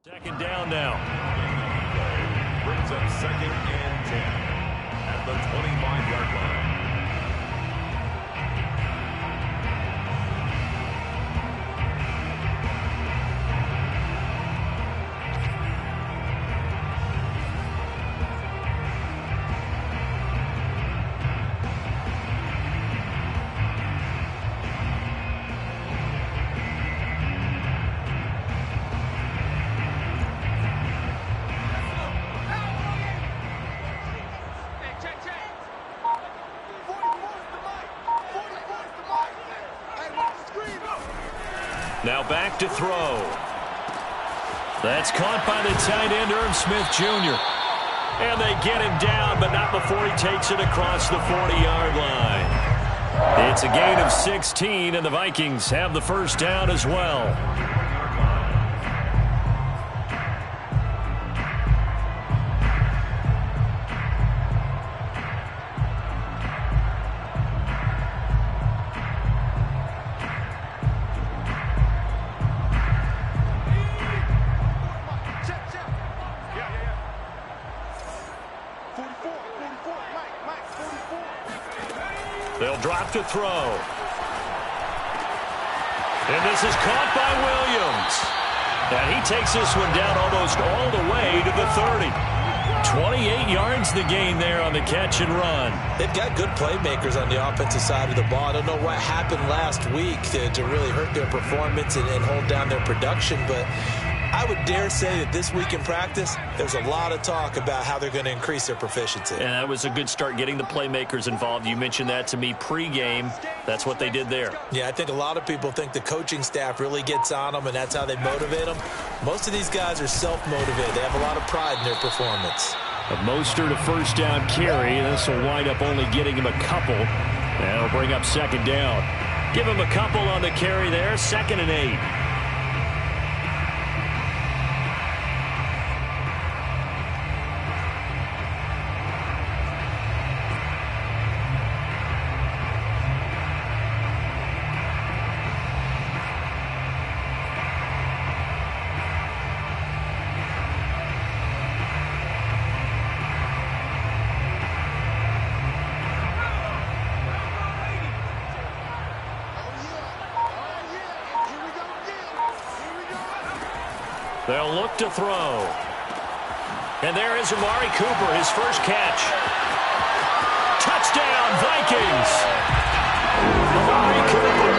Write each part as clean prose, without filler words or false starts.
Second down now. Brings up 2nd and 10 at the 25-yard line. Now back to throw. That's caught by the tight end, Irv Smith Jr. And they get him down, but not before he takes it across the 40-yard line. It's a gain of 16, and the Vikings have the first down as well. They'll drop to throw. And this is caught by Williams. And he takes this one down almost all the way to the 30. 28 yards the gain there on the catch and run. They've got good playmakers on the offensive side of the ball. I don't know what happened last week to really hurt their performance and hold down their production, but I would dare say that this week in practice, there's a lot of talk about how they're going to increase their proficiency. And that was a good start, getting the playmakers involved. You mentioned that to me pregame. That's what they did there. Yeah, I think a lot of people think the coaching staff really gets on them, and that's how they motivate them. Most of these guys are self-motivated. They have a lot of pride in their performance. A Mostert a first down carry. This will wind up only getting him a couple. That'll bring up second down. Give him a couple on the carry there. 2nd and 8. They'll look to throw. And there is Amari Cooper, his first catch. Touchdown, Vikings! Amari Cooper,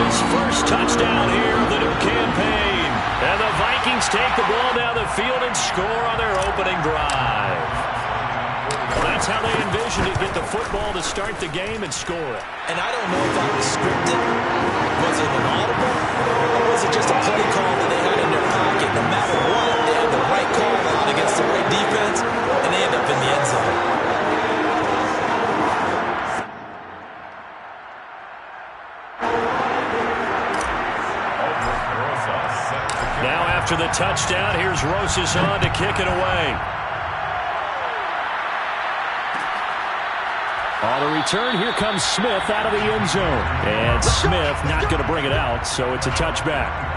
his first touchdown here of the new campaign. And the Vikings take the ball down the field and score on their opening drive. Well, that's how they envisioned it, get the football to start the game and score it. And I don't know if that was scripted. Was it an audible? Or was it just a play call that they had in their pocket? No matter what, they had the right call out against the right defense, and they end up in the end zone. Now after the touchdown, here's Rosas on to kick it away. On the return, here comes Smith out of the end zone. And Smith not going to bring it out, so it's a touchback.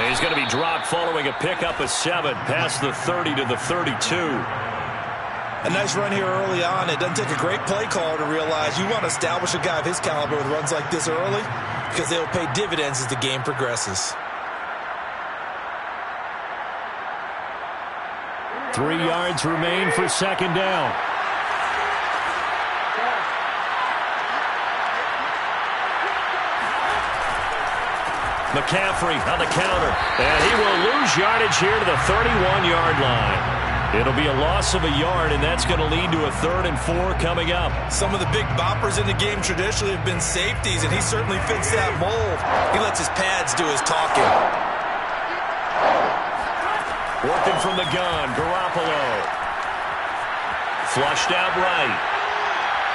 He's going to be dropped following a pickup of 7 past the 30 to the 32. A nice run here early on. It doesn't take a great play caller to realize you want to establish a guy of his caliber with runs like this early because they'll pay dividends as the game progresses. 3 yards remain for second down. McCaffrey on the counter, and he will lose yardage here to the 31-yard line. It'll be a loss of a yard, and that's going to lead to a 3rd and 4 coming up. Some of the big boppers in the game traditionally have been safeties, and he certainly fits that mold. He lets his pads do his talking. Working from the gun, Garoppolo. Flushed out right.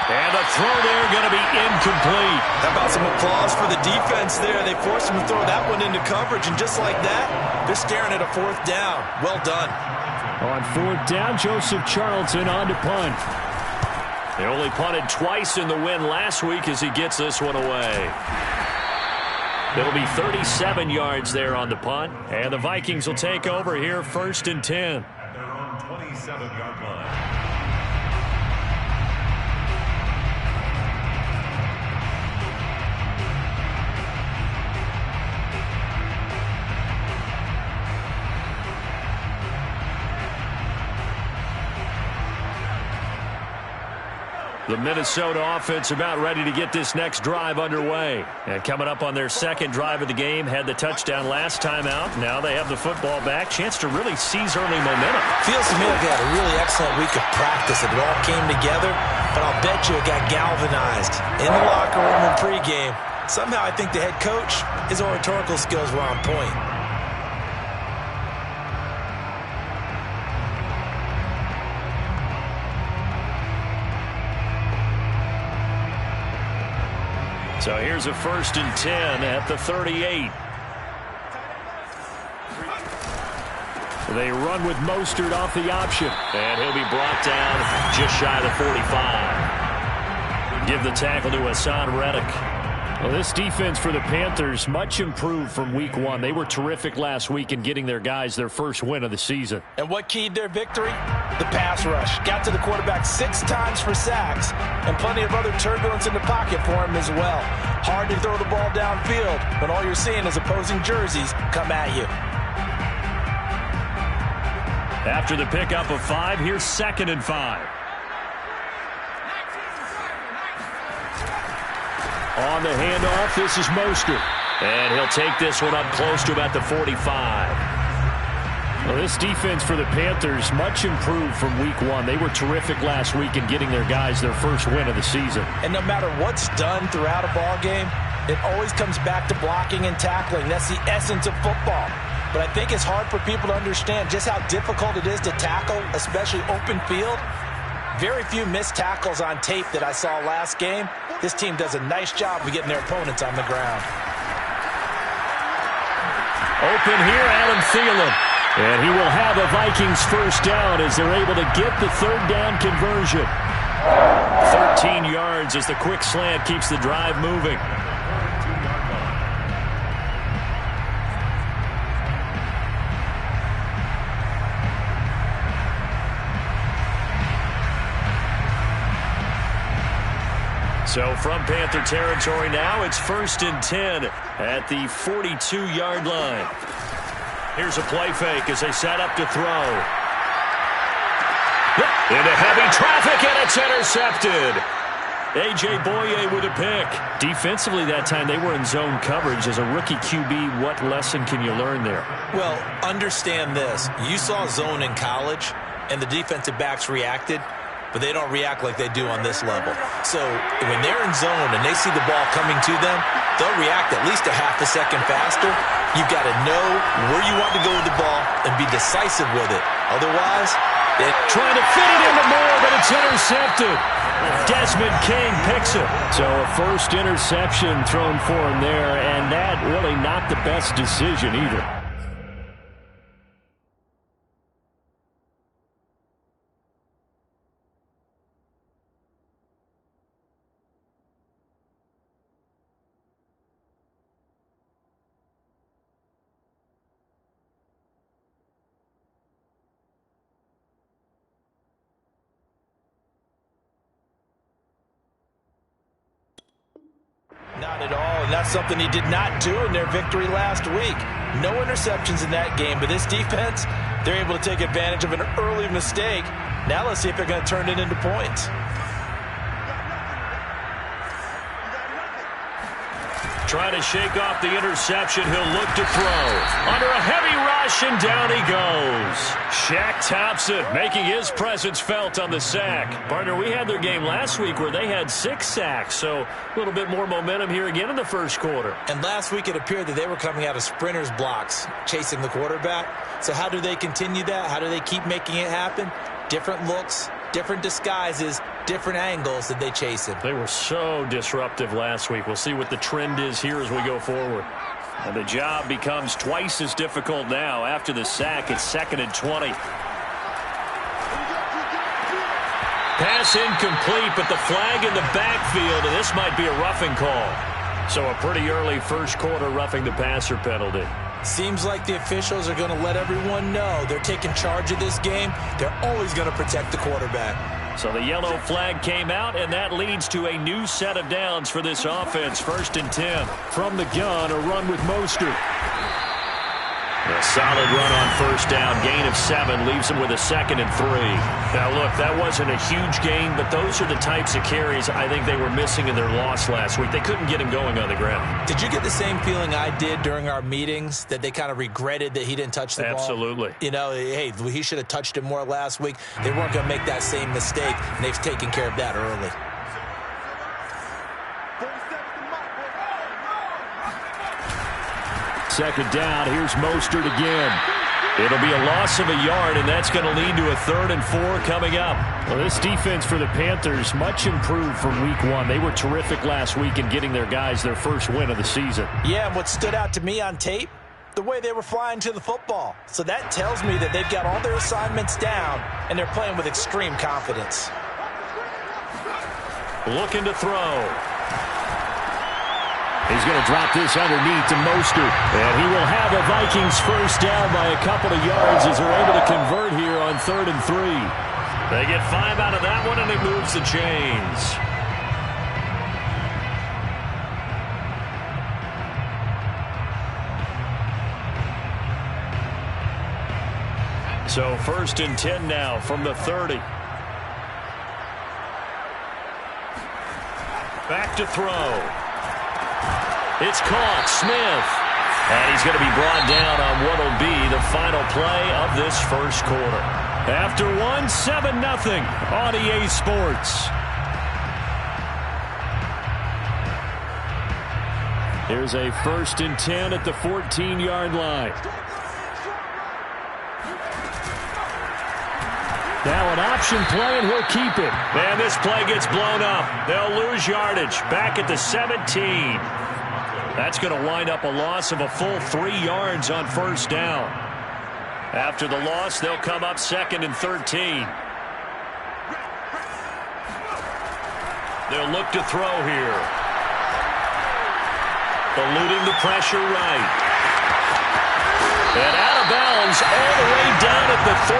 And the throw there going to be incomplete. How about some applause for the defense there? They forced him to throw that one into coverage, and just like that, they're staring at a 4th down. Well done. On 4th down, Joseph Charlton on to punt. They only punted twice in the win last week as he gets this one away. It'll be 37 yards there on the punt, and the Vikings will take over here 1st and 10. At their own 27-yard line. The Minnesota offense about ready to get this next drive underway. And coming up on their 2nd drive of the game, had the touchdown last time out. Now they have the football back. Chance to really seize early momentum. Feels to me like they had a really excellent week of practice. It all came together, but I'll bet you it got galvanized in the locker room in pregame. Somehow I think the head coach, his oratorical skills were on point. So here's a 1st and 10 at the 38. They run with Mostert off the option. And he'll be brought down just shy of the 45. Give the tackle to Hassan Reddick. Well, this defense for the Panthers, much improved from week 1. They were terrific last week in getting their guys their first win of the season. And what keyed their victory? The pass rush. Got to the quarterback 6 times for sacks, and plenty of other turbulence in the pocket for him as well. Hard to throw the ball downfield when all you're seeing is opposing jerseys come at you. After the pickup of 5, here's 2nd and 5. On the handoff, this is Mostert. And he'll take this one up close to about the 45. Well, this defense for the Panthers, much improved from week 1. They were terrific last week in getting their guys their first win of the season. And no matter what's done throughout a ball game, it always comes back to blocking and tackling. That's the essence of football. But I think it's hard for people to understand just how difficult it is to tackle, especially open field. Very few missed tackles on tape that I saw last game. This team does a nice job of getting their opponents on the ground. Open here, Adam Thielen. And he will have a Vikings first down as they're able to get the 3rd down conversion. 13 yards as the quick slant keeps the drive moving. So from Panther territory now, it's 1st and 10 at the 42-yard line. Here's a play fake as they set up to throw. Into heavy traffic, and it's intercepted. A.J. Boye with a pick. Defensively that time, they were in zone coverage. As a rookie QB, what lesson can you learn there? Well, understand this. You saw zone in college, and the defensive backs reacted, but they don't react like they do on this level. So when they're in zone and they see the ball coming to them, they'll react at least a half a second faster. You've got to know where you want to go with the ball and be decisive with it. Otherwise, they're trying to fit it into Moore, but it's intercepted. Desmond King picks it. So a first interception thrown for him there, and that really not the best decision either. Not at all, and that's something he did not do in their victory last week. No interceptions in that game, but this defense, they're able to take advantage of an early mistake. Now let's see if they're going to turn it into points. Trying to shake off the interception. He'll look to throw. Under a heavy rush, and down he goes. Shaq Thompson making his presence felt on the sack. Partner, we had their game last week where they had 6 sacks, so a little bit more momentum here again in the first quarter. And last week it appeared that they were coming out of sprinters blocks, chasing the quarterback. So how do they continue that? How do they keep making it happen? Different looks, different disguises, different angles that they chase him. They were so disruptive last week. We'll see what the trend is here as we go forward. And the job becomes twice as difficult now. After the sack, it's 2nd and 20. Pass incomplete, but the flag in the backfield, and this might be a roughing call. So a pretty early first quarter roughing the passer penalty. Seems like the officials are going to let everyone know they're taking charge of this game. They're always going to protect the quarterback. So the yellow flag came out, and that leads to a new set of downs for this offense. 1st and 10. From the gun, a run with Mostert. A solid run on 1st down. Gain of 7 leaves him with a 2nd and 3. Now, look, that wasn't a huge gain, but those are the types of carries I think they were missing in their loss last week. They couldn't get him going on the ground. Did you get the same feeling I did during our meetings, that they kind of regretted that he didn't touch the ball? Absolutely. You know, hey, he should have touched it more last week. They weren't going to make that same mistake, and they've taken care of that early. Second down, here's Mostert again. It'll be a loss of a yard, and that's going to lead to a 3rd and 4 coming up. Well, this defense for the Panthers, much improved from week 1. They were terrific last week in getting their guys their first win of the season. Yeah, and what stood out to me on tape, the way they were flying to the football. So that tells me that they've got all their assignments down, and they're playing with extreme confidence. Looking to throw. He's going to drop this underneath to Mostert. And he will have a Vikings first down by a couple of yards as they're able to convert here on 3rd and 3. They get 5 out of that one, and it moves the chains. So 1st and 10 now from the 30. Back to throw. It's caught. Smith. And he's going to be brought down on what will be the final play of this first quarter. After 1, 7-0 on EA Sports. Here's a 1st and 10 at the 14-yard line. Now an option play, and he'll keep it. And this play gets blown up. They'll lose yardage. Back at the 17. That's going to wind up a loss of a full 3 yards on 1st down. After the loss, they'll come up 2nd and 13. They'll look to throw here. Eluding the pressure right. And out of bounds all the way down at the 3.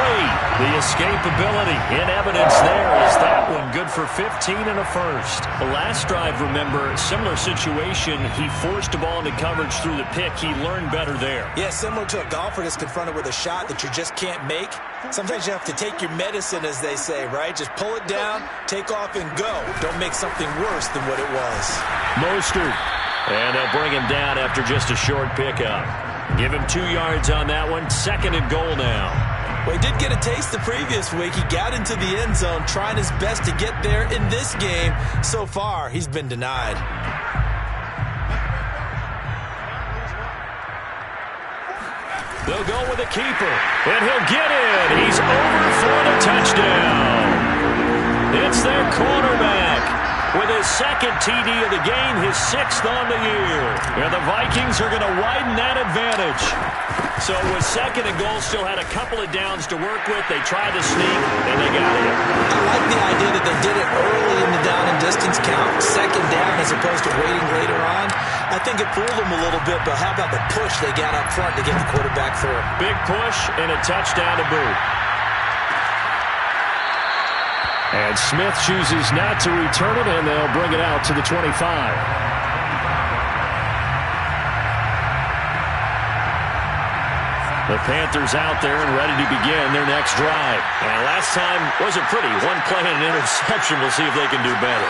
The escapability in evidence there is that one good for 15 and a first. The last drive, remember, similar situation. He forced the ball into coverage through the pick. He learned better there. Yeah, similar to a golfer that's confronted with a shot that you just can't make. Sometimes you have to take your medicine, as they say, right? Just pull it down, take off, and go. Don't make something worse than what it was. Mostert. And they'll bring him down after just a short pickup. Give him 2 yards on that one. 2nd and goal now. Well, he did get a taste the previous week. He got into the end zone, trying his best to get there in this game. So far, he's been denied. They'll go with a keeper, and he'll get in. He's over for the touchdown. It's their cornerback with his 2nd TD of the game, his 6th on the year. And the Vikings are going to widen that advantage. So with 2nd and goal, still had a couple of downs to work with. They tried to sneak, and they got it. I like the idea that they did it early in the down and distance count. 2nd down as opposed to waiting later on. I think it fooled them a little bit, but how about the push they got up front to get the quarterback through? Big push and a touchdown to boot. And Smith chooses not to return it, and they'll bring it out to the 25. The Panthers out there and ready to begin their next drive. And last time wasn't pretty. One play and an interception. We'll see if they can do better.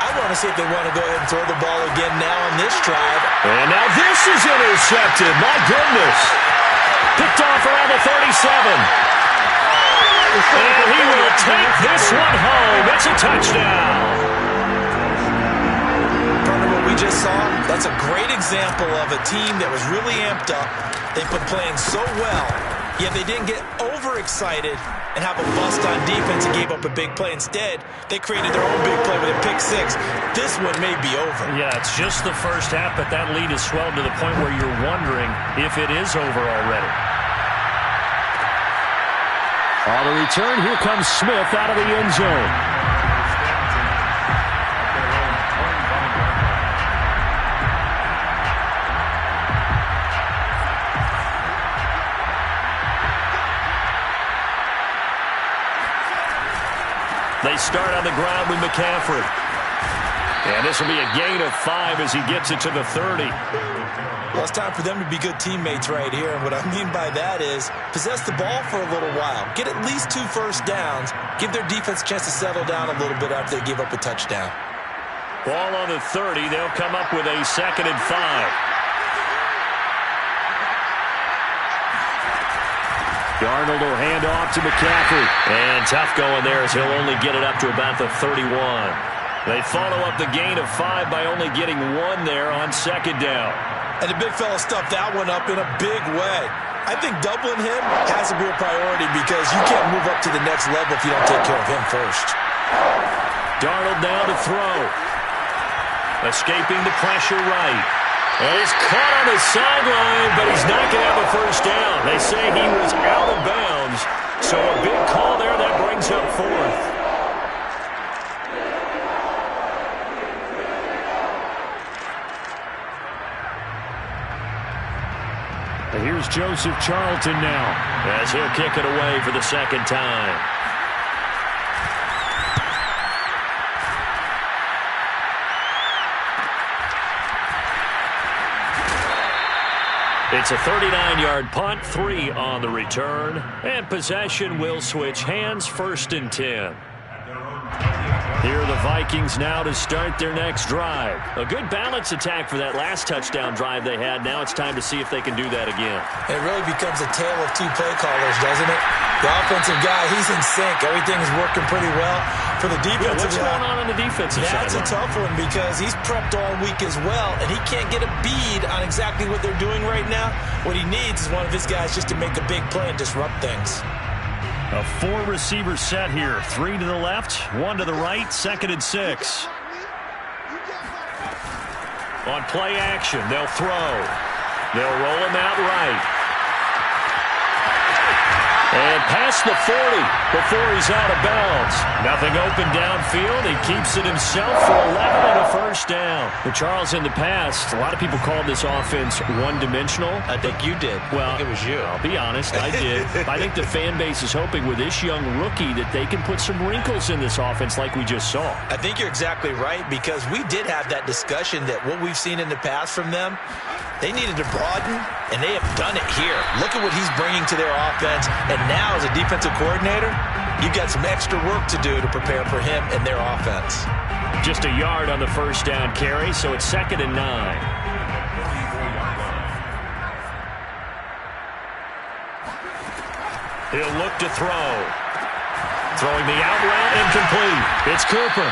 I want to see if they want to go ahead and throw the ball again now on this drive. And now this is intercepted. My goodness. Picked off around the 37. And he will take this one home. It's a touchdown. Part of what we just saw, that's a great example of a team that was really amped up. They've been playing so well. Yeah, they didn't get overexcited and have a bust on defense and gave up a big play. Instead, they created their own big play with a pick six. This one may be over. Yeah, it's just the first half, but that lead has swelled to the point where you're wondering if it is over already. On the return, here comes Smith out of the end zone. They start on the ground with McCaffrey. And this will be a gain of 5 as he gets it to the 30. Well, it's time for them to be good teammates right here. And what I mean by that is possess the ball for a little while. Get at least 2 first downs. Give their defense a chance to settle down a little bit after they give up a touchdown. Ball on the 30. They'll come up with a 2nd and 5. Darnold will hand off to McCaffrey. And tough going there as he'll only get it up to about the 31. They follow up the gain of 5 by only getting 1 there on 2nd down. And the big fella stuffed that one up in a big way. I think doubling him has to be a priority because you can't move up to the next level if you don't take care of him first. Darnold now to throw. Escaping the pressure right. And he's caught on the sideline, but he's not going to have a first down. They say he was out of bounds. So a big call there that brings up 4th. And here's Joseph Charlton now as he'll kick it away for the 2nd time. It's a 39-yard punt, 3 on the return, and possession will switch hands, 1st and 10. Here are the Vikings now to start their next drive. A good balance attack for that last touchdown drive they had. Now it's time to see if they can do that again. It really becomes a tale of 2 play callers, doesn't it? The offensive guy, he's in sync. Everything's working pretty well. For the defensive what's going on the defensive side? That's a tough one because he's prepped all week as well, and he can't get a bead on exactly what they're doing right now. What he needs is one of his guys just to make a big play and disrupt things. A 4-receiver set here. 3 to the left, 1 to the right, 2nd and 6. On play action, they'll throw. They'll roll him out right. And past the 40 before he's out of bounds. Nothing open downfield. He keeps it himself for 11 and a first down. But Charles, in the past, a lot of people called this offense one-dimensional. I think you did. Well, I think it was you. I'll be honest, I did. I think the fan base is hoping with this young rookie that they can put some wrinkles in this offense like we just saw. I think you're exactly right because we did have that discussion that what we've seen in the past from them, they needed to broaden, and they have done it here. Look at what he's bringing to their offense, and now as a defensive coordinator, you've got some extra work to do to prepare for him and their offense. Just a yard on the first down carry, so it's 2nd and 9. He'll look to throw. Throwing the out route incomplete. It's Cooper.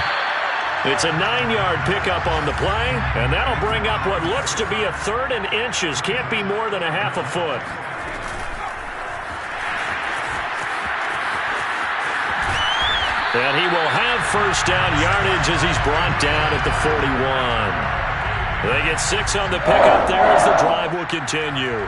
It's a 9-yard pickup on the play, and that'll bring up what looks to be a 3rd and inches. Can't be more than a half a foot. And he will have first down yardage as he's brought down at the 41. They get 6 on the pickup there as the drive will continue.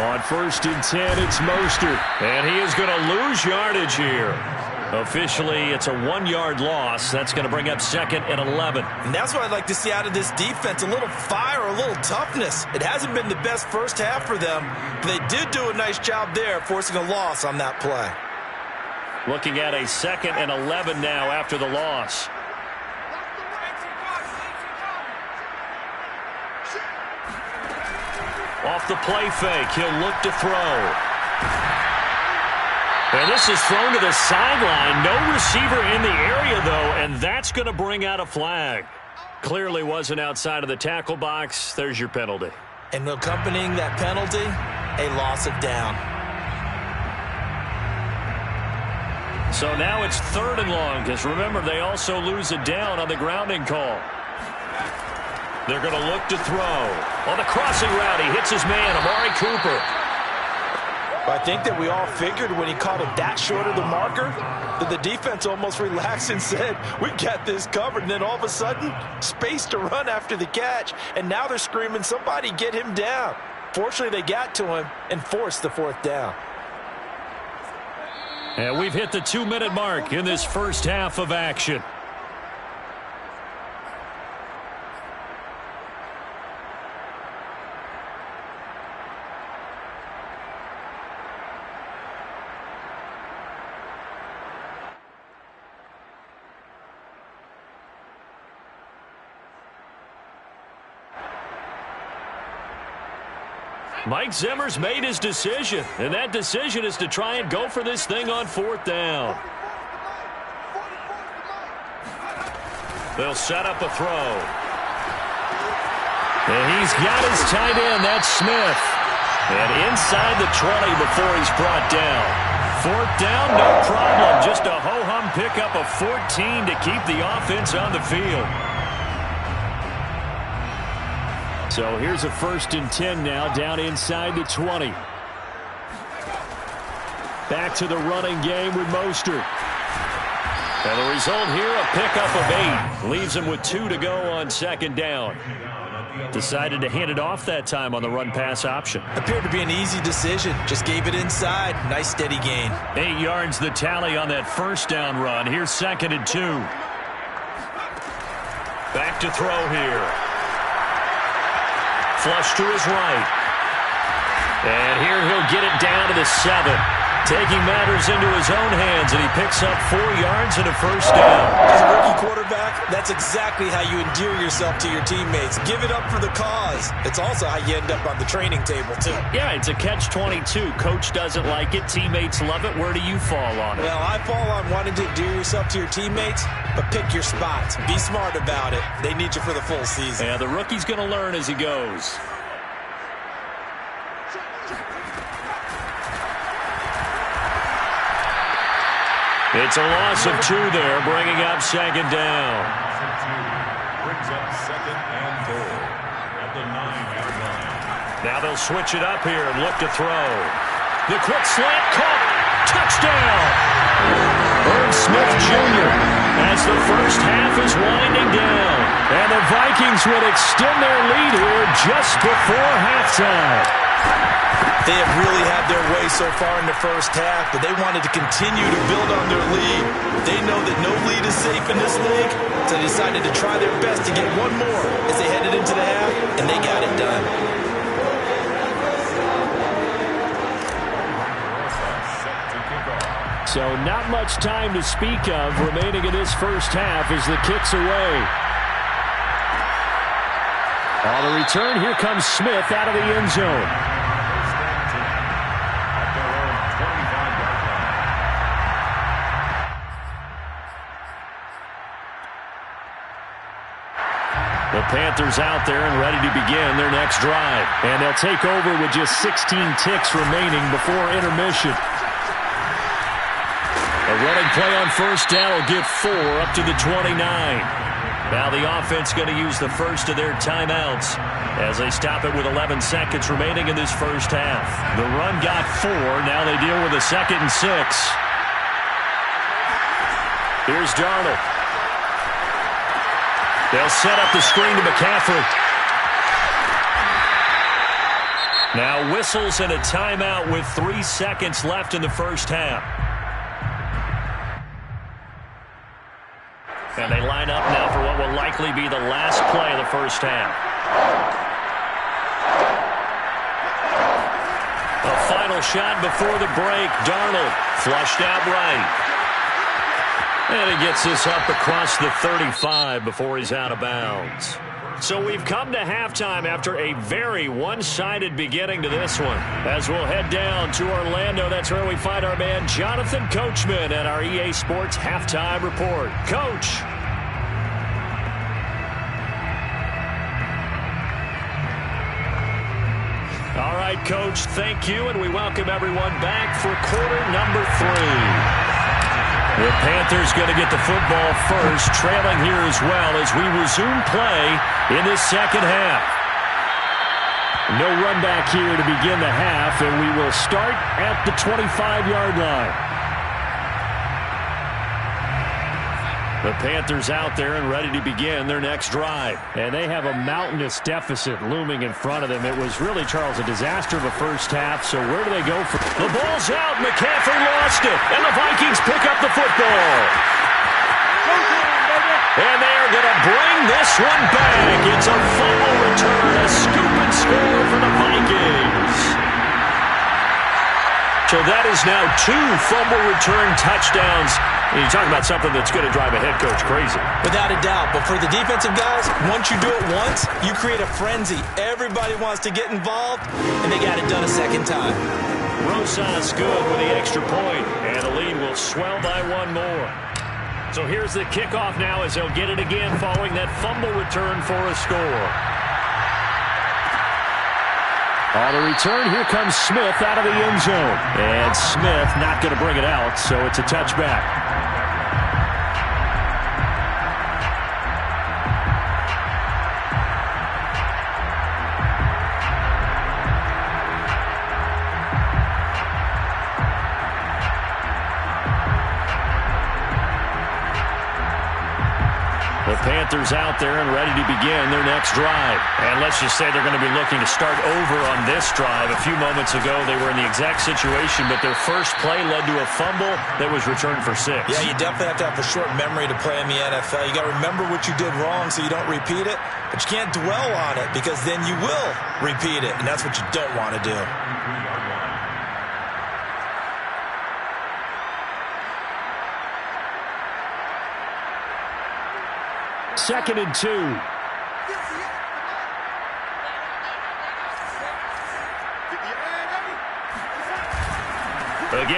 On 1st and 10, it's Mostert. And he is going to lose yardage here. Officially, it's a 1-yard loss. That's going to bring up 2nd and 11. And that's what I'd like to see out of this defense, a little fire, a little toughness. It hasn't been the best first half for them, but they did do a nice job there, forcing a loss on that play. Looking at a 2nd and 11 now after the loss. Off the play fake, he'll look to throw. And this is thrown to the sideline. No receiver in the area, though, and that's going to bring out a flag. Clearly wasn't outside of the tackle box. There's your penalty. And accompanying that penalty, a loss of down. So now it's 3rd and long, because remember, they also lose a down on the grounding call. They're going to look to throw. On the crossing route, he hits his man, Amari Cooper. I think that we all figured when he caught it that short of the marker that the defense almost relaxed and said, we got this covered. And then all of a sudden, space to run after the catch. And now they're screaming, somebody get him down. Fortunately, they got to him and forced the 4th down. And we've hit the 2-minute mark in this first half of action. Mike Zimmer's made his decision, and that decision is to try and go for this thing on 4th down. They'll set up a throw. And he's got his tight end, that's Smith. And inside the 20 before he's brought down. 4th down, no problem. Just a ho-hum pickup of 14 to keep the offense on the field. So here's a 1st and 10 now, down inside the 20. Back to the running game with Mostert. And the result here, a pickup of 8. Leaves him with 2 to go on 2nd down. Decided to hand it off that time on the run-pass option. Appeared to be an easy decision. Just gave it inside. Nice steady gain. 8 yards the tally on that 1st down run. Here's 2nd and 2. Back to throw here. Flush to his right. And here he'll get it down to the 7. Taking matters into his own hands, and he picks up 4 yards and a 1st down. As a rookie quarterback, that's exactly how you endear yourself to your teammates. Give it up for the cause. It's also how you end up on the training table, too. Yeah, it's a catch-22. Coach doesn't like it. Teammates love it. Where do you fall on it? Well, I fall on wanting to endear yourself to your teammates, but pick your spots. Be smart about it. They need you for the full season. Yeah, the rookie's going to learn as he goes. It's a loss of 2 there, bringing up 2nd down. Brings up 2nd and 4 at the 9-yard line. Now they'll switch it up here and look to throw. The quick slant caught. Touchdown! Irv Smith Jr. as the first half is winding down. And the Vikings would extend their lead here just before halftime. They have really had their way so far in the first half, but they wanted to continue to build on their lead. They know that no lead is safe in this league, so they decided to try their best to get one more as they headed into the half, and they got it done. So not much time to speak of remaining in this first half as the kick's away. On the return, here comes Smith out of the end zone. The Panthers out there and ready to begin their next drive. And they'll take over with just 16 ticks remaining before intermission. A running play on 1st down will get 4 up to the 29. Now the offense going to use the first of their timeouts as they stop it with 11 seconds remaining in this first half. The run got 4. Now they deal with a 2nd and 6. Here's Darnold. They'll set up the screen to McCaffrey. Now whistles and a timeout with 3 seconds left in the first half. And they line up now for what will likely be the last play of the first half. A final shot before the break. Darnold flushed out right. And he gets this up across the 35 before he's out of bounds. So we've come to halftime after a very one-sided beginning to this one. As we'll head down to Orlando, that's where we find our man Jonathan Coachman at our EA Sports Halftime Report. Coach. All right, Coach, thank you, and we welcome everyone back for quarter number 3. The Panthers going to get the football first, trailing here as well as we resume play in this second half. No run back here to begin the half, and we will start at the 25-yard line. The Panthers out there and ready to begin their next drive. And they have a mountainous deficit looming in front of them. It was really, Charles, a disaster of a first half. So where do they go from? The ball's out. McCaffrey lost it. And the Vikings pick up the football. And they're going to bring this one back. It's a fumble return. A scoop and score for the Vikings. So that is now 2 fumble return touchdowns. And you talk about something that's going to drive a head coach crazy. Without a doubt. But for the defensive guys, once you do it once, you create a frenzy. Everybody wants to get involved, and they got it done a second time. Rosas good with the extra point, and the lead will swell by 1 more. So here's the kickoff now as they'll get it again following that fumble return for a score. On the return, here comes Smith out of the end zone. And Smith not going to bring it out, so it's a touchback. The Panthers out there and ready to begin their next drive. And let's just say they're going to be looking to start over on this drive. A few moments ago, they were in the exact situation, but their first play led to a fumble that was returned for 6. Yeah, you definitely have to have a short memory to play in the NFL. You got to remember what you did wrong so you don't repeat it, but you can't dwell on it because then you will repeat it, and that's what you don't want to do. Second and 2. Again,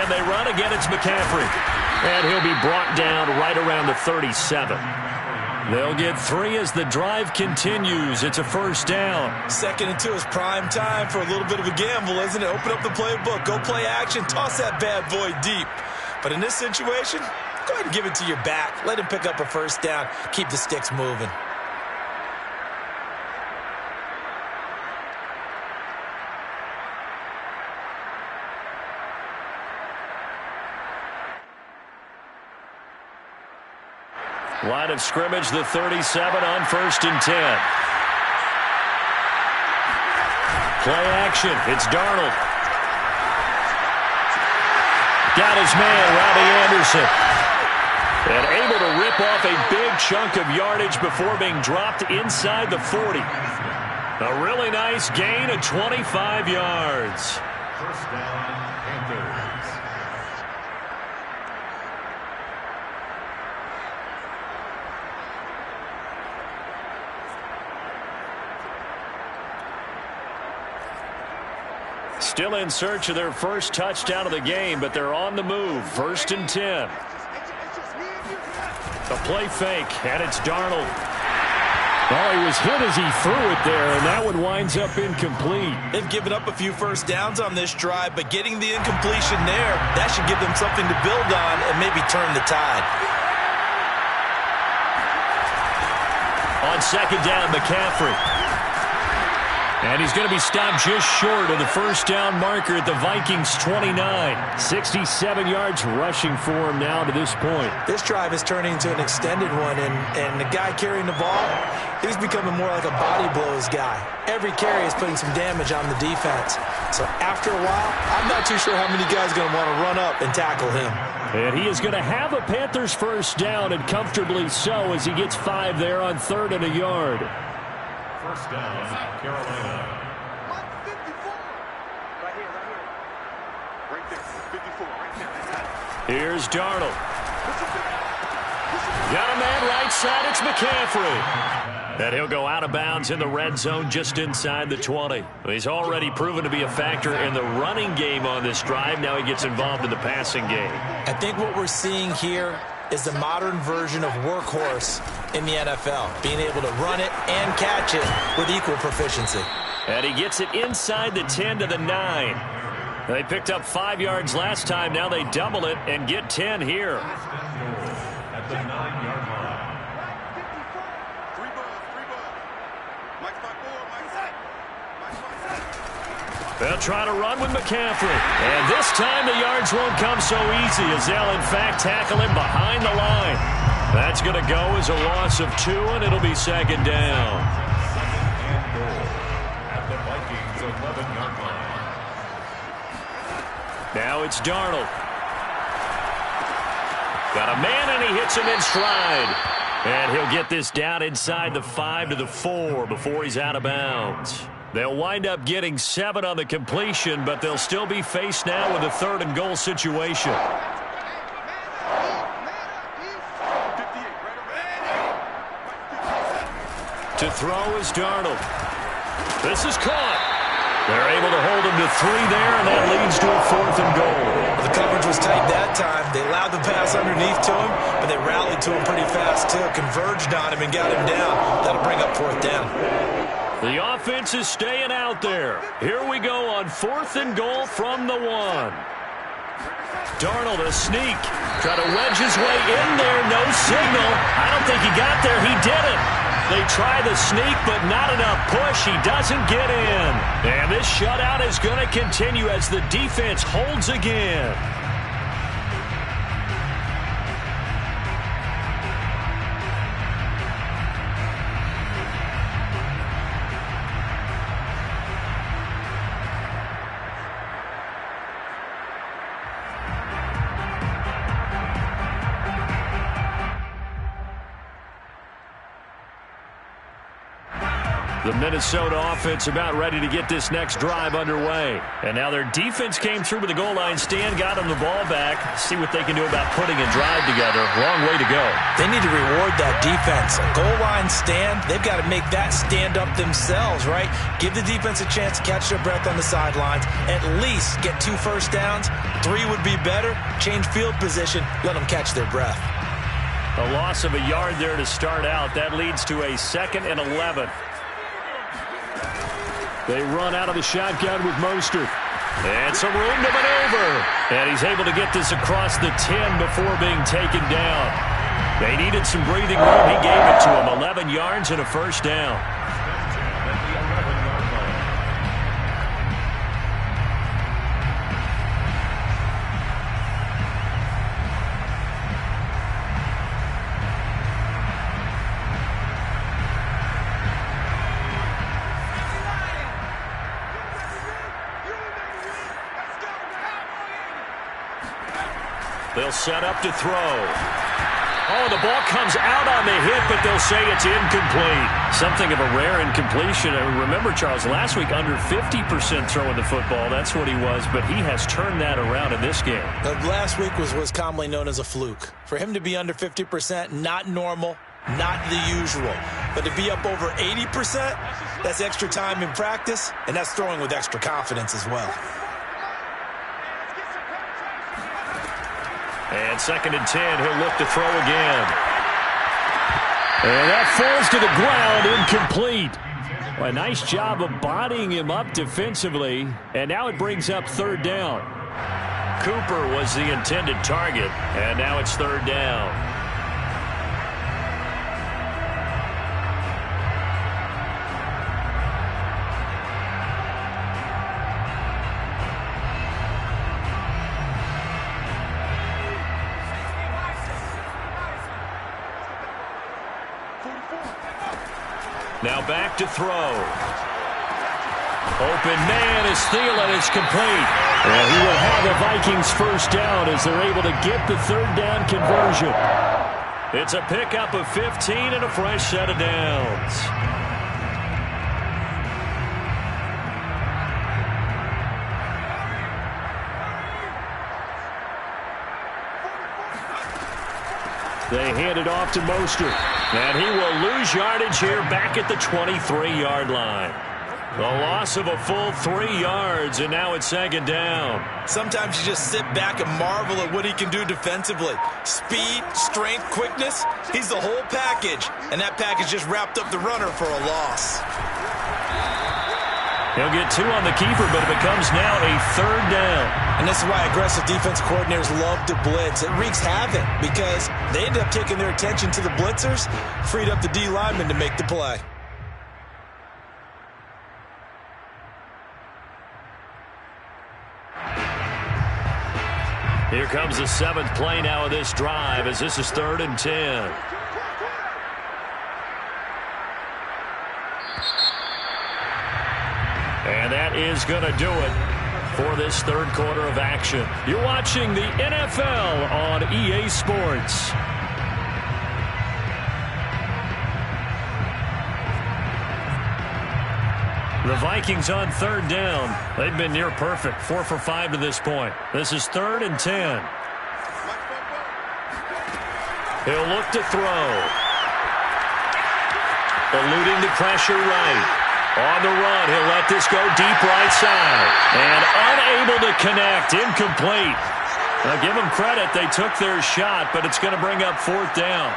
they run. Again, it's McCaffrey. And he'll be brought down right around the 37. They'll get 3 as the drive continues. It's a first down. Second and 2 is prime time for a little bit of a gamble, isn't it? Open up the playbook. Go play action. Toss that bad boy deep. But in this situation, go ahead and give it to your back. Let him pick up a first down. Keep the sticks moving. Line of scrimmage, the 37 on first and 10. Play action. It's Darnold. Got his man, Robbie Anderson. And able to rip off a big chunk of yardage before being dropped inside the 40. A really nice gain of 25 yards. First down, Panthers. Still in search of their first touchdown of the game, but they're on the move. First and 10. A play fake, and it's Darnold. Oh, he was hit as he threw it there, and that one winds up incomplete. They've given up a few first downs on this drive, but getting the incompletion there, that should give them something to build on and maybe turn the tide. On second down, McCaffrey. And he's going to be stopped just short of the first down marker at the Vikings' 29. 67 yards rushing for him now to this point. This drive is turning into an extended one, and the guy carrying the ball, he's becoming more like a body blows guy. Every carry is putting some damage on the defense. So after a while, I'm not too sure how many guys are going to want to run up and tackle him. And he is going to have a Panthers first down, and comfortably so, as he gets 5 there on 3rd and a yard. First down, Carolina. Here's Darnold. Got a man right side. It's McCaffrey. And he'll go out of bounds in the red zone just inside the 20. He's already proven to be a factor in the running game on this drive. Now he gets involved in the passing game. I think what we're seeing here is the modern version of workhorse in the NFL, being able to run it and catch it with equal proficiency. And he gets it inside the 10 to the 9. They picked up 5 yards last time. Now they double it and get 10 here. At the 9-yard line. They'll try to run with McCaffrey. And this time the yards won't come so easy as they'll, in fact, tackle him behind the line. That's going to go as a loss of 2, and it'll be second down. Second and goal at the Vikings' 11-yard line. Now it's Darnold. Got a man, and he hits him in stride. And he'll get this down inside the 5 to the 4 before he's out of bounds. They'll wind up getting 7 on the completion, but they'll still be faced now with a 3rd and goal situation. To throw is Darnold. This is caught. They're able to hold him to 3 there, and that leads to a 4th and goal. The coverage was tight that time. They allowed the pass underneath to him, but they rallied to him pretty fast, too. Converged on him and got him down. That'll bring up 4th down. The offense is staying out there. Here we go on 4th and goal from the 1. Darnold, a sneak. Try to wedge his way in there. No signal. I don't think he got there. He didn't. They try the sneak, but not enough push. He doesn't get in. And this shutout is going to continue as the defense holds again. The Minnesota offense about ready to get this next drive underway. And now their defense came through with the goal line stand, got them the ball back. See what they can do about putting a drive together. Long way to go. They need to reward that defense. A goal line stand, they've got to make that stand up themselves, right? Give the defense a chance to catch their breath on the sidelines. At least get 2 first downs. 3 would be better. Change field position. Let them catch their breath. A loss of a yard there to start out. That leads to a 2nd and 11. They run out of the shotgun with Mostert. And some room to maneuver. And he's able to get this across the 10 before being taken down. They needed some breathing room. He gave it to him. 11 yards and a first down. They'll set up to throw. Oh, the ball comes out on the hit, but they'll say it's incomplete. Something of a rare incompletion. Remember, Charles, last week under 50% throwing the football. That's what he was, but he has turned that around in this game. Last week was commonly known as a fluke. For him to be under 50%, not normal, not the usual. But to be up over 80%, that's extra time in practice, and that's throwing with extra confidence as well. And 2nd and 10, he'll look to throw again. And that falls to the ground, incomplete. Well, a nice job of bodying him up defensively. And now it brings up 3rd down. Cooper was the intended target, and now it's 3rd down. Now back to throw. Open man is Thielen. It's complete. And he will have the Vikings first down as they're able to get the 3rd down conversion. It's a pickup of 15 and a fresh set of downs. They hand it off to Mostert. And he will lose yardage here back at the 23-yard line. The loss of a full 3 yards, and now it's 2nd down. Sometimes you just sit back and marvel at what he can do defensively. Speed, strength, quickness, he's the whole package. And that package just wrapped up the runner for a loss. He'll get 2 on the keeper, but it becomes now a 3rd down. And this is why aggressive defense coordinators love to blitz. It wreaks havoc because they end up taking their attention to the blitzers, freed up the D lineman to make the play. Here comes the 7th play now of this drive as this is 3rd and 10. And that is going to do it for this 3rd quarter of action. You're watching the NFL on EA Sports. The Vikings on 3rd down. They've been near perfect. 4 for 5 to this point. This is 3rd and 10. He'll look to throw. Eluding the pressure right. On the run, he'll let this go deep right side. And unable to connect. Incomplete. Now give them credit. They took their shot, but it's going to bring up 4th down.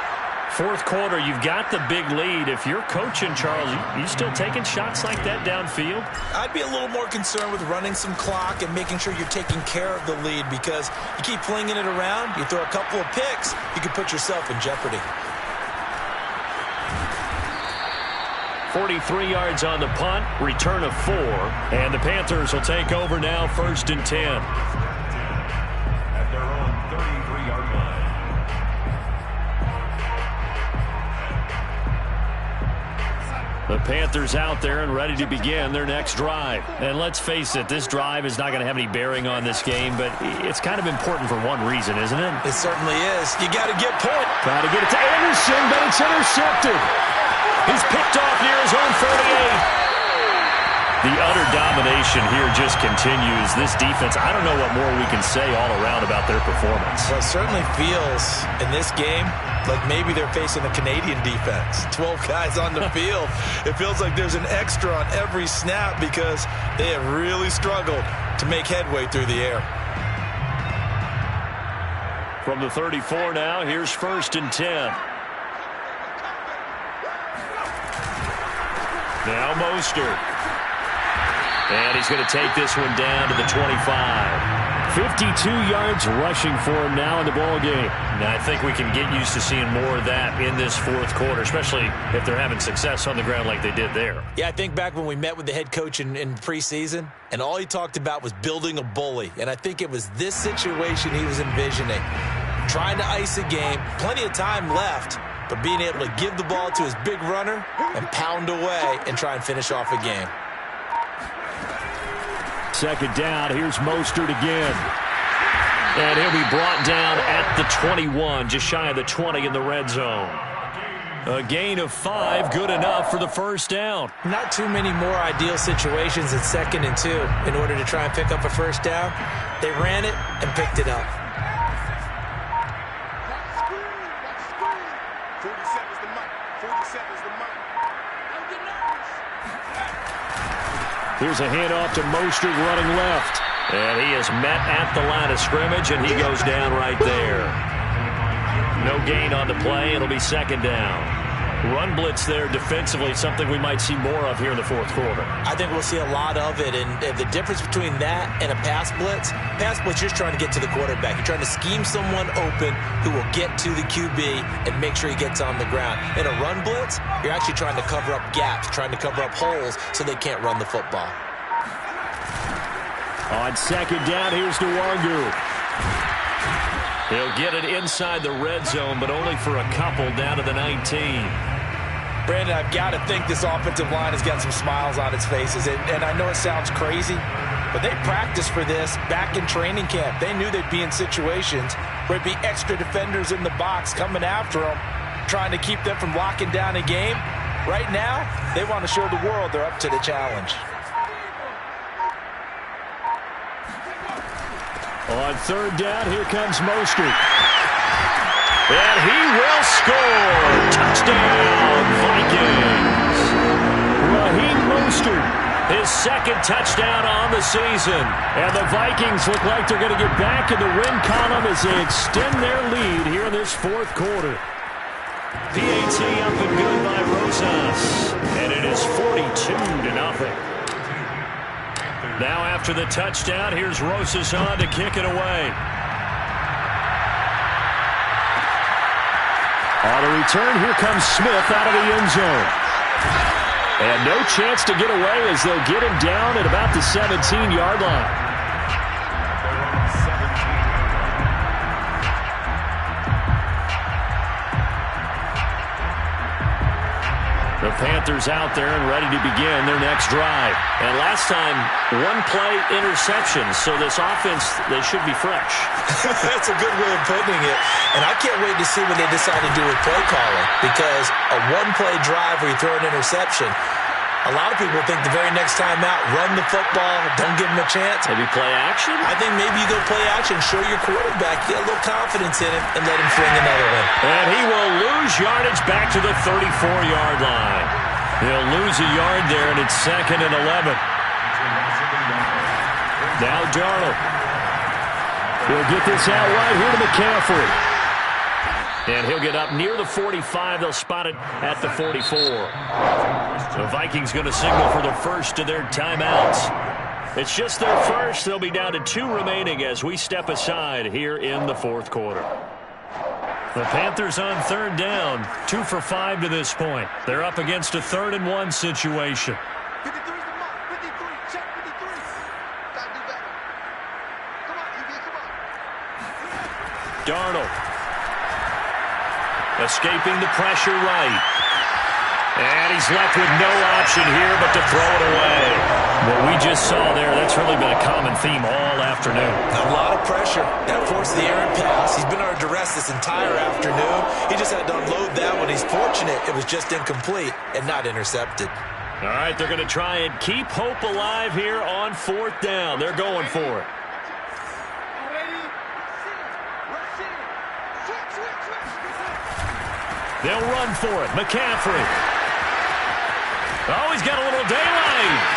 4th quarter, you've got the big lead. If you're coaching, Charles, you still taking shots like that downfield? I'd be a little more concerned with running some clock and making sure you're taking care of the lead because you keep flinging it around, you throw a couple of picks, you can put yourself in jeopardy. 43 yards on the punt, return of 4, and the Panthers will take over now 1st and 10. At their own 33-yard line. The Panthers out there and ready to begin their next drive. And let's face it, this drive is not going to have any bearing on this game, but it's kind of important for one reason, isn't it? It certainly is. You got to get point. Try to get it to Anderson, but it's intercepted. He's picked off near his own 48. The utter domination here just continues. This defense, I don't know what more we can say all around about their performance. Well, it certainly feels in this game like maybe they're facing a Canadian defense. 12 guys on the field. It feels like there's an extra on every snap because they have really struggled to make headway through the air. From the 34 now, here's 1st and 10. Now Mostert. And he's going to take this one down to the 25. 52 yards rushing for him now in the ball game. Now I think we can get used to seeing more of that in this 4th quarter, especially if they're having success on the ground like they did there. Yeah, I think back when we met with the head coach in preseason, and all he talked about was building a bully. And I think it was this situation he was envisioning. Trying to ice a game, plenty of time left, but being able to give the ball to his big runner and pound away and try and finish off a game. 2nd down, here's Mostert again. And he'll be brought down at the 21, just shy of the 20 in the red zone. A gain of 5, good enough for the 1st down. Not too many more ideal situations at 2nd and 2 in order to try and pick up a 1st down. They ran it and picked it up. Here's a handoff to Mostert running left. And he is met at the line of scrimmage, and he goes down right there. No gain on the play. It'll be 2nd down. Run blitz there defensively, something we might see more of here in the 4th quarter. I think we'll see a lot of it, and the difference between that and a pass blitz, you're trying to get to the quarterback. You're trying to scheme someone open who will get to the QB and make sure he gets on the ground. In a run blitz, you're actually trying to cover up gaps, trying to cover up holes so they can't run the football. On 2nd down, here's Nwangu. He'll get it inside the red zone, but only for a couple down to the 19. Brandon, I've got to think this offensive line has got some smiles on its faces. And I know it sounds crazy, but they practiced for this back in training camp. They knew they'd be in situations where it'd be extra defenders in the box coming after them, trying to keep them from locking down a game. Right now, they want to show the world they're up to the challenge. On 3rd down, here comes Mostert. And he will score. Touchdown, Vikings. Raheem Mostert, his 2nd touchdown on the season. And the Vikings look like they're going to get back in the win column as they extend their lead here in this 4th quarter. PAT up and good by Rosas. And it is 42-0. Now after the touchdown, here's Rosas on to kick it away. On the return, here comes Smith out of the end zone. And no chance to get away as they'll get him down at about the 17-yard line. The Panthers out there and ready to begin their next drive. And last time, one-play interception. So this offense, they should be fresh. That's a good way of putting it. And I can't wait to see what they decide to do with play calling. Because a one-play drive where you throw an interception, a lot of people think the very next time out, run the football, don't give them a chance. Maybe play action? I think maybe you go play action, show your quarterback, get a little confidence in him, and let him fling another one. And he will lose yardage back to the 34-yard line. He'll lose a yard there, and it's 2nd and 11. Now Darnold. He'll get this out right here to McCaffrey. And he'll get up near the 45. They'll spot it at the 44. The Vikings going to signal for the first of their timeouts. It's just their first. They'll be down to 2 remaining as we step aside here in the 4th quarter. The Panthers on 3rd down, 2 for 5 to this point. They're up against a 3rd and 1 situation. 53 is the mark. 53. Check 53. Gotta do better. Come on, QB. Come on. Darnold. Escaping the pressure right. And he's left with no option here but to throw it away. What we just saw there, that's really been a common theme all afternoon. A lot of pressure. That forced the errant pass. He's been under duress this entire afternoon. He just had to unload that one. He's fortunate it was just incomplete and not intercepted. All right, they're going to try and keep hope alive here on 4th down. They're going for it. They'll run for it. McCaffrey. Oh, he's got a little daylight.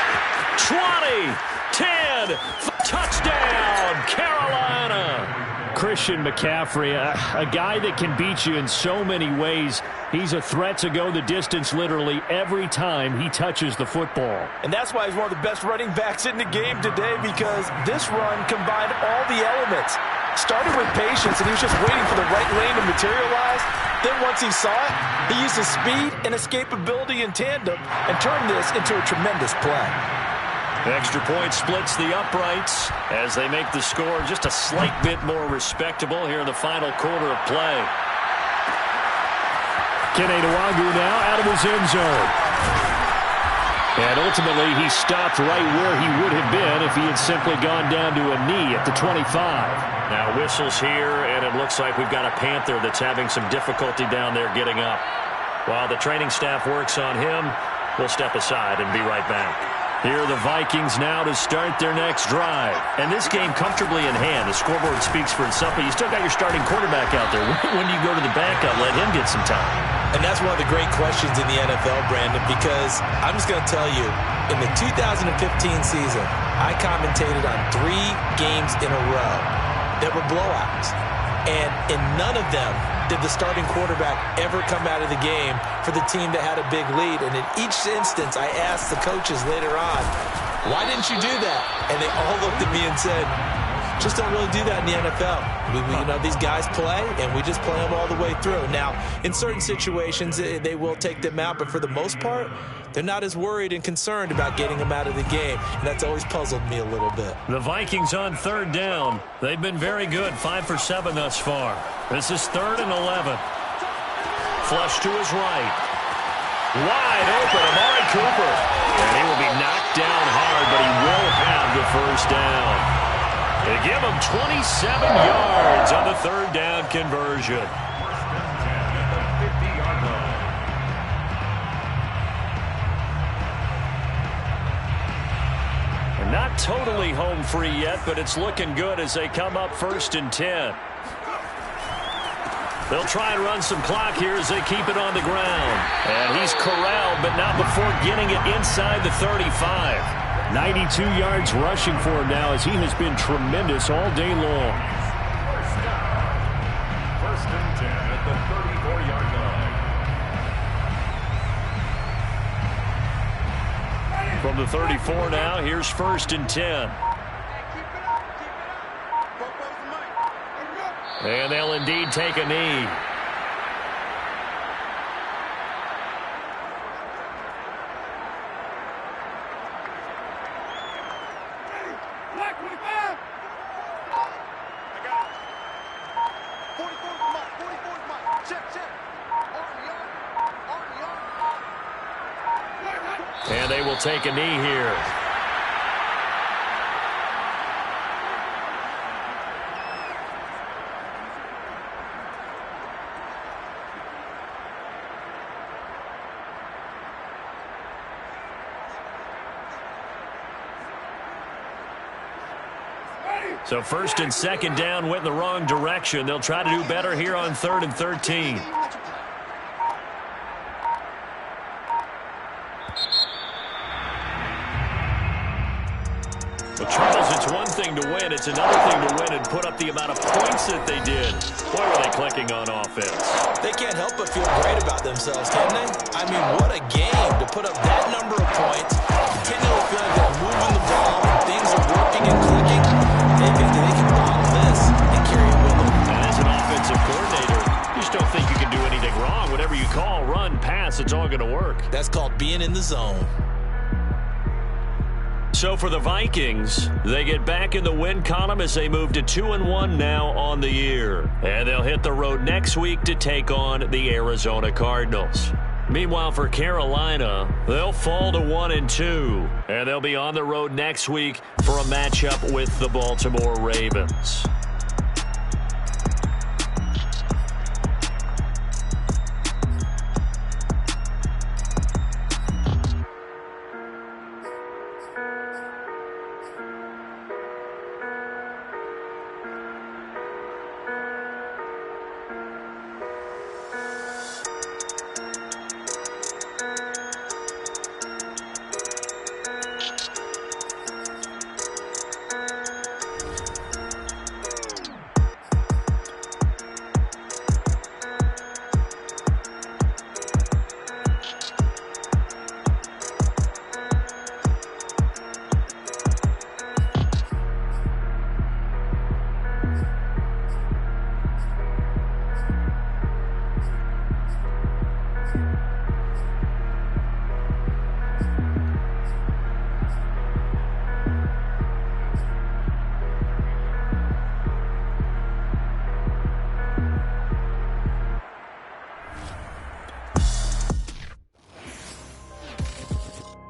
20, 10, touchdown, Carolina. Christian McCaffrey, a guy that can beat you in so many ways. He's a threat to go the distance literally every time he touches the football. And that's why he's one of the best running backs in the game today, because this run combined all the elements. Started with patience, and he was just waiting for the right lane to materialize. Then once he saw it, he used his speed and escapability in tandem and turned this into a tremendous play. The extra point splits the uprights as they make the score just a slight bit more respectable here in the final quarter of play. Kene Nwangwu now out of his end zone. And ultimately, he stopped right where he would have been if he had simply gone down to a knee at the 25. Now whistles here, and it looks like we've got a Panther that's having some difficulty down there getting up. While the training staff works on him, we'll step aside and be right back. Here are the Vikings now to start their next drive. And this game comfortably in hand. The scoreboard speaks for itself, but you still got your starting quarterback out there. When do you go to the backup? Let him get some time. And that's one of the great questions in the NFL, Brandon, because I'm just going to tell you, in the 2015 season, I commentated on 3 games in a row that were blowouts. And in none of them did the starting quarterback ever come out of the game for the team that had a big lead. And in each instance, I asked the coaches later on, why didn't you do that? And they all looked at me and said, just don't really do that in the NFL. You know, these guys play, and we just play them all the way through. Now, in certain situations, they will take them out, but for the most part, they're not as worried and concerned about getting them out of the game, and that's always puzzled me a little bit. The Vikings on 3rd down. They've been very good, 5 for 7 thus far. This is 3rd and 11. Flush to his right. Wide open, Amari Cooper. And he will be knocked down hard, but he will have the first down. They give him 27 yards on the 3rd down conversion. And not totally home free yet, but it's looking good as they come up 1st and 10. They'll try and run some clock here as they keep it on the ground. And he's corralled, but not before getting it inside the 35. 92 yards rushing for him now as he has been tremendous all day long. 1st and 10 at the 34-yard line. From the 34 now, here's 1st and 10. And they'll indeed take a knee. And they will take a knee here. So 1st and 2nd down went in the wrong direction. They'll try to do better here on 3rd and 13. Well, Charles, it's one thing to win. It's another thing to win and put up the amount of points that they did. Boy, were they clicking on offense. They can't help but feel great about themselves, can they? I mean, what a game to put up that number of points, continually feel like they're moving the ball, things are working and clicking. They think that they can bottle this and carry it with them. And as an offensive coordinator, you just don't think you can do anything wrong. Whatever you call, run, pass, it's all going to work. That's called being in the zone. So for the Vikings, they get back in the win column as they move to 2-1 now on the year. And they'll hit the road next week to take on the Arizona Cardinals. Meanwhile, for Carolina, they'll fall to 1-2. And they'll be on the road next week for a matchup with the Baltimore Ravens.